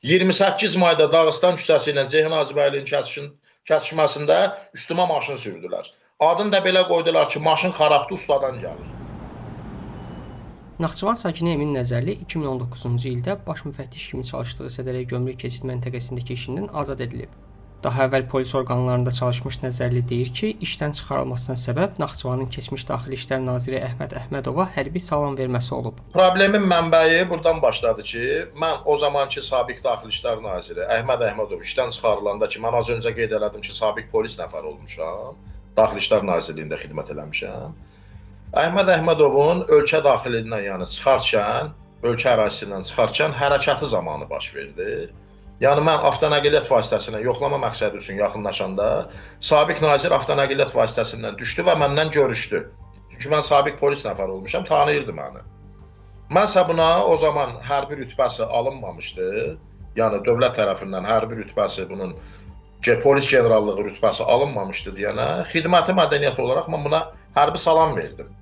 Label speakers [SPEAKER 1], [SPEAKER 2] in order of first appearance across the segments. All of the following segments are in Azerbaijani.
[SPEAKER 1] 28 mayda Dağıstan küçəsi ilə Ceyhun Hacıbəylinin kəsişməsində üstümə maşın sürdülər. Adını da belə qoydular ki, maşın xarabdır, ustadan gəlir.
[SPEAKER 2] Naxçıvan sakini Emin Nəzərli 2019-cu ildə baş müfəttiş kimi çalışdığı Sədərək Gömrük Keçid Məntəqəsindəki işindən azad edilib. Daha əvvəl polis orqanlarında çalışmış Nəzərli deyir ki, işdən çıxarılmasına səbəb Naxçıvanın keçmiş Daxili İşlər Naziri Əhməd Əhmədova hərbi salam verməsi olub.
[SPEAKER 1] Problemin mənbəyi buradan başladı ki, mən o zamanki sabiq Daxili İşlər Naziri Əhməd Əhmədov işdən çıxarılanda ki, mən az öncə qeyd elədim ki, sabiq polis nəfəri olmuşam, Daxili İşlər Nazirliyində xidmət eləmişəm. Əhməd Əhmədovun ölkə daxilindən, yəni çıxarkən, ölkə ərazisindən çıxarkən hərəkatı zamanı baş verdi. Yəni mən avtonəqliyyat vasitəsilə yoxlama məqsədi üçün yaxınlaşanda sabiq nazir avtonəqliyyat vasitəsindən düşdü və məndən görüşdü. Çünki mən sabiq polis nəfəri olmuşam, tanıyırdı məni. Mənsə buna o zaman hərbi rütbəsi alınmamışdı. Yəni dövlət tərəfindən hərbi rütbəsi, bunun polis generallığı rütbəsi alınmamışdı deyənə, xidməti mədəniyyət olaraq mən buna hərbi salam verdim.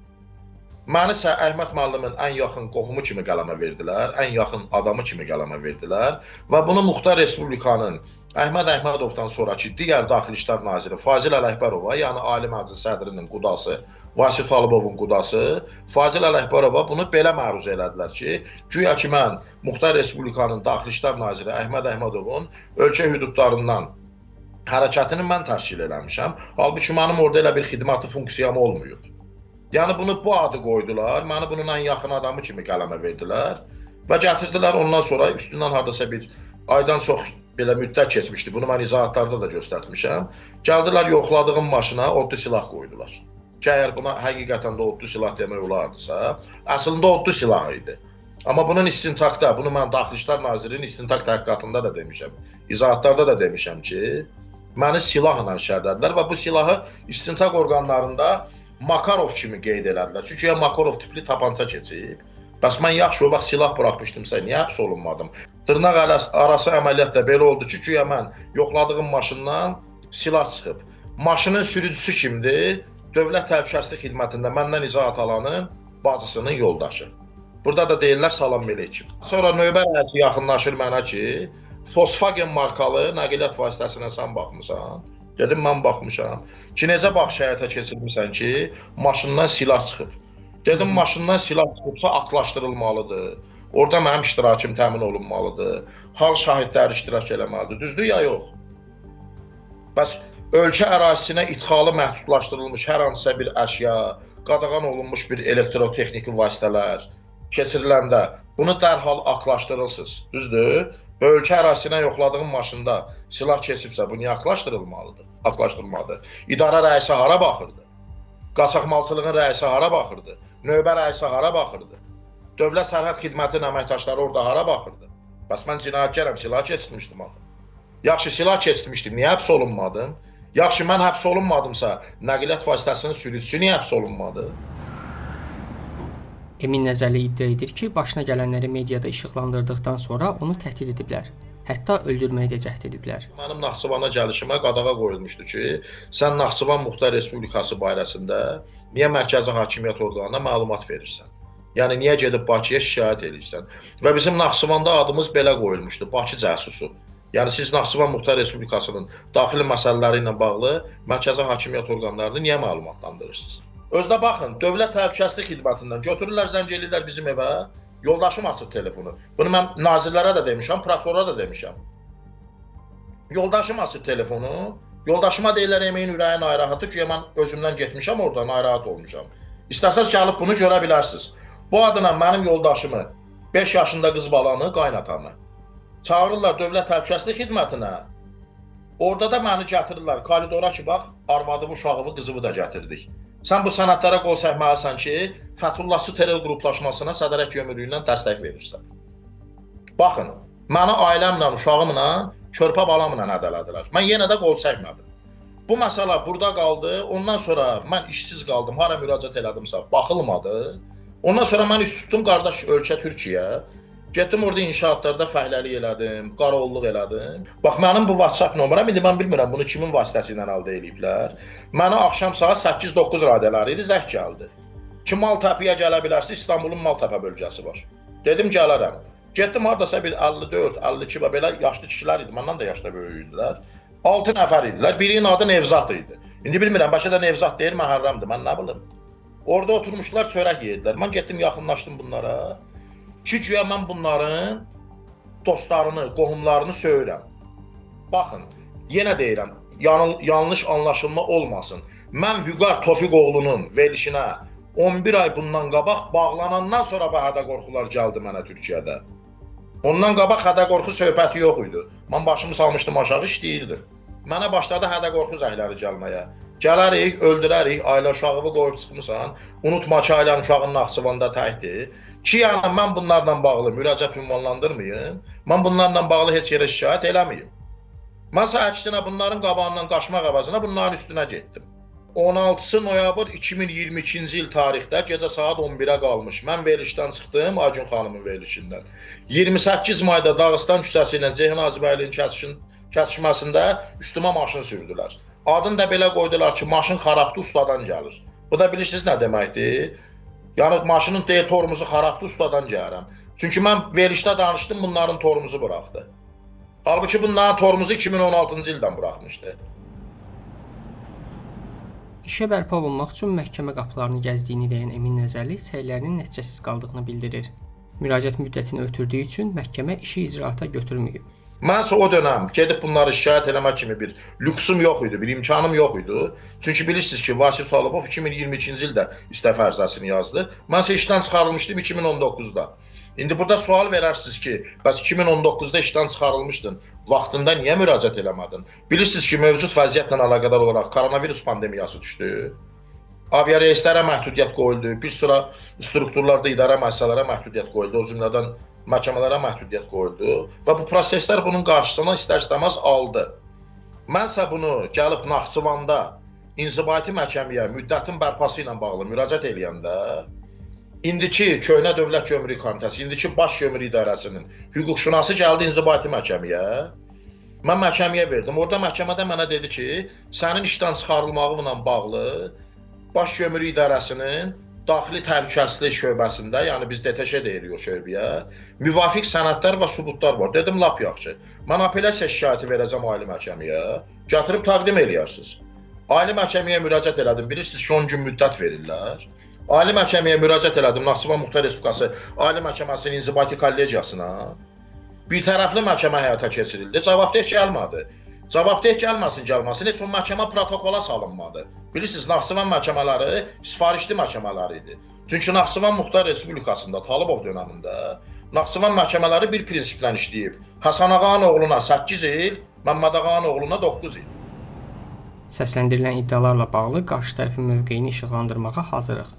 [SPEAKER 1] Məni isə Əhməd müəllimin ən yaxın qohumu kimi qələmə verdilər, ən yaxın adamı kimi qələmə verdilər və bunu Muxtar Respublikanın Əhməd Əhmədovdan sonraki digər Daxili İşlər Naziri Fazil Ələkbərova, yəni Ali Məclis sədrinin qudası, Vasif Talıbovun qudası, Fazil Ələkbərova bunu belə məruz elədilər ki, güya ki mən Muxtar Respublikanın Daxili İşlər Naziri Əhməd Əhmədovun ölkə hüdudlarından hərəkətini mən təşkil eləmişəm. Halbuki mənim orada elə bir xidməti funksiyam olmuyor. Yəni bunu bu adı qoydular, məni bunun ən yaxın adamı kimi qələmə verdilər və gətirdilər. Ondan sonra üstündən hardasa bir aydan çox belə müddət keçmişdi. Bunu mən izahatlarda da göstərmişəm. Gəldilər, yoxladığım maşına odlu silah qoydular. Ki, əgər buna həqiqətən də odlu silah demək olardısa, əslində odlu silah idi. Amma bunun istintaqda, bunu mən Daxili İşlər Nazirinin istintaq təhqiqatında da demişəm, izahatlarda da demişəm ki, məni silahla şərlədilər və bu silahı istintaq orqanlarında Makarov kimi qeyd elədilər. Çünki ya Makarov tipli tapança keçib. Bəs mən yaxşı o vaxt silah buraxmışdımsa, niyə həbs olunmadım? Dırnaq arası əməliyyat da belə oldu ki, güya mən yoxladığım maşından silah çıxıb. Maşının sürücüsü kimdir? Dövlət Təhlükəsizlik Xidmətində məndən izahat alanın bacısının yoldaşı. Burada da deyirlər salam melekim. Sonra növbə rəisi yaxınlaşır mənə ki, Volkswagen markalı nəqliyyat vasitəsinə sən baxmısan. Dedim, mən baxmışam ki, necə bax şəhətə keçirmişsən ki, maşından silah çıxıb. Dedim, maşından silah çıxıbsa aktlaşdırılmalıdır. Orada mənim iştirakım təmin olunmalıdır. Hal şahidləri iştirak eləməlidir. Düzdür ya yox? Bəs ölkə ərazisinə idxalı məhdudlaşdırılmış hər hansısa bir əşya, qadağan olunmuş bir elektrotexniki vasitələr keçiriləndə bunu dərhal aktlaşdırılsınız. Düzdür? Və ölkə ərazisinə yoxladığım maşında silah keçibsə, bu niyə aktlaşdırılmalıdır? Aktlaşdırılmalıdır. İdarə rəisi hara baxırdı? Qaçaqmalçılığın rəisi hara baxırdı? Növbə rəisi hara baxırdı? Dövlət Sərhəd Xidmətinin əməkdaşları orada hara baxırdı? Bəs mən cinayətkarəm, silah keçirmişdim axı. Yaxşı, silah keçirmişdim, niyə həbs olunmadım? Yaxşı, mən həbs olunmadımsa, nəqliyyat vasitəsinin sürücüsü niyə həbs olunmadı?
[SPEAKER 2] Emin Nəzərli iddia edir ki, başına gələnləri mediada işıqlandırdıqdan sonra onu təhdid ediblər. Hətta öldürməyə də cəhd ediblər.
[SPEAKER 1] Mənim Naxçıvana gəlişimə qadağa qoyulmuşdu ki, sən Naxçıvan Muxtar Respublikası barəsində niyə mərkəzi hakimiyyət orqanına məlumat verirsən? Yəni, niyə gedib Bakıya şikayət edirsən? Və bizim Naxçıvanda adımız belə qoyulmuşdu, Bakı cəsusu. Yəni, siz Naxçıvan Muxtar Respublikasının daxili məsələləri ilə bağlı mərkəzi hakimiyyət orqanlarını niyə məlumatlandırırsınız? Özdə baxın, Dövlət Təhlükəsizlik Xidmətindən götürürlər, zəng eləyirlər bizim evə, yoldaşım açır telefonu. Bunu mən nazirlərə də demişəm, prokurora da demişəm. Yoldaşım açır telefonu, yoldaşıma deyirlər Emin ürəyi narahatı ki, mən özümdən getmişəm orada, narahat olmuşam. İstəsəz gəlib bunu görə bilərsiniz. Bu adına mənim yoldaşımı, 5 yaşında qız balanı, qaynatamı çağırırlar Dövlət Təhlükəsizlik Xidmətinə. Orada da məni gətirirlər koridora ki, bax, arvadımı, uşağımı, qızımı da gətirdik. Sən bu sənədlərə qol çəkməlisən ki, Fəthullahçı terror qruplaşmasına Sədərək Gömrüyündən dəstək verirsən. Baxın, məni ailəmlə, uşağımla, körpə balamla hədələdilər. Mən yenə də qol çəkmədim. Bu məsələ burada qaldı, ondan sonra mən işsiz qaldım, hara müraciət elədimsə, baxılmadı. Ondan sonra mən üst tutdum qardaş ölkə Türkiyə. Getdim orada inşaatlarda fəhləlik elədim, qarolluq elədim. Bax, mənim bu WhatsApp nömrəm, indi mən bilmirəm bunu kimin vasitəsi ilə əldə ediblər. Mənə axşam saat 8-9 radələri idi, zəng gəldi. Ki, Maltəpəyə gələ bilərsiniz, İstanbulun Maltəpə bölgəsi var. Dedim, gələrəm. Getdim hardasa bir 54, 52 və belə yaşlı kişilər idi. Məndən də yaşda böyük idilər. 6 nəfər idilər. Birinin adı Nevzat idi. İndi bilmirəm, bəlkə də Nevzat deyil, Məhərrəmdir. Mən nə bilim. Orada oturmuşlar, çörək yedilər. Mən getdim, yaxınlaşdım bunlara. Ki, güya mən bunların dostlarını, qohumlarını söyürəm. Baxın, yenə deyirəm, yanlış anlaşılma olmasın. Mən Vüqar Tofiqoğlunun verilişinə 11 ay bundan qabaq bağlanandan sonra bu hədə qorxular gəldi mənə Türkiyədə. Ondan qabaq hədə qorxu söhbəti yox idi. Mən başımı salmışdım aşağı, işləyirdim. Mənə başladı hədə qorxu zəhləri gəlməyə. Gələrik, öldürərik, ailə uşağımı qoyub çıxmısan, unutma ki, ailənin uşağının Naxçıvanda təkdir. Ki, yəni mən bunlarla bağlı müraciət ünvanlandırmayım, mən bunlarla bağlı heç yerə şikayət eləməyim. Mən əksinə bunların qabağından qaçmaq əvəzinə bunların üstünə getdim. 16 noyabr 2022-ci il tarixdə gecə saat 11-ə qalmış. Mən verilişdən çıxdım, Acun xanımın verilişindən. 28 mayda Dağıstan küçəsi ilə Ceyhun Hacıbəylinin kəsişməsində üstümə maşın sürdülər. Adını da belə qoydular ki, maşın xarabdı, ustadan gəlir. Bu da bilirsiniz nə deməkdir? Yəni maşının tormuzu xarabdı, ustadan gəlirəm. Çünki mən verilişdə danışdım, bunların tormuzu buraxdı. Halbuki bunların tormuzu 2016-cı ildən buraxmışdı.
[SPEAKER 2] İşə bərpa olunmaq üçün məhkəmə qapılarını gəzdiyini deyən Emin Nəzərli səylərinin nəticəsiz qaldığını bildirir. Müraciət müddətini ötürdüyü üçün məhkəmə işi icraata götürməyib.
[SPEAKER 1] Mənsə o dönəm gedib bunları şikayət eləmək kimi bir lüksum yox idi, bir imkanım yox idi. Çünki bilirsiniz ki, Vasif Talıbov 2022-ci ildə istefa ərizəsini yazdı. Mənsə işdən çıxarılmışdım 2019-da. İndi burada sual verərsiniz ki, bəs 2019-da işdən çıxarılmışdın, vaxtında niyə müraciət eləmədin? Bilirsiniz ki, mövcud vəziyyətlə əlaqədar olaraq koronavirus pandemiyası düşdü. Aviareyslərə məhdudiyyət qoyuldu, bir sıra strukturlarda idarə müəssisələrə məhdudiyyət qoyuldu, o cümlədən məhkəmələrə məhdudiyyət qoyuldu və bu proseslər bunun qarşısını istər-istəməz aldı. Mənsə bunu gəlib Naxçıvanda inzibati məhkəməyə müddətin bərpası ilə bağlı müraciət eləyəndə İndiki Köhnə Dövlət Gömrük Komitəsi, indiki Baş Gömrük İdarəsinin hüquqşünası gəldi inzibati məhkəməyə. Mən məhkəməyə verdim. Orada məhkəmədə mənə dedi ki, sənin işdən çıxarılmağı ilə bağlı Baş Gömrük İdarəsinin daxili təhlükəsizlik şöbəsində, yəni biz DTŞ deyirik o şöbəyə, müvafiq sənədlər və sübutlar var. Dedim, lap yaxşı. Mən apellyasiya şikayəti verəcəm ali məhkəməyə, gətirib təqdim eləyərsiniz. Ali məhkəməyə müraciət elədim, bilirsiniz ki, 10 gün müddət verirlər. Ali məhkəməyə müraciət elədim, Naxçıvan Muxtar Respublikası Ali Məhkəməsinin inzibati kollegiyasına. Bir tərəfli məhkəmə həyata keçirildi, cavabdeh gəlmədi. Cavabdeh gəlməsin, heç o məhkəmə protokola salınmadı. Bilirsiniz, Naxçıvan məhkəmələri sifarişli məhkəmələri idi. Çünki Naxçıvan Muxtar Respublikasında, Talıbov dönəmində Naxçıvan məhkəmələri bir prinsiplə işləyib. Həsən Ağanın oğluna 8 il, Məmməd Ağanın oğluna 9 il.
[SPEAKER 2] Səsləndirilən iddialarla bağlı qarşı tərəfin mövqeyini işıqlandırmağa hazırıq.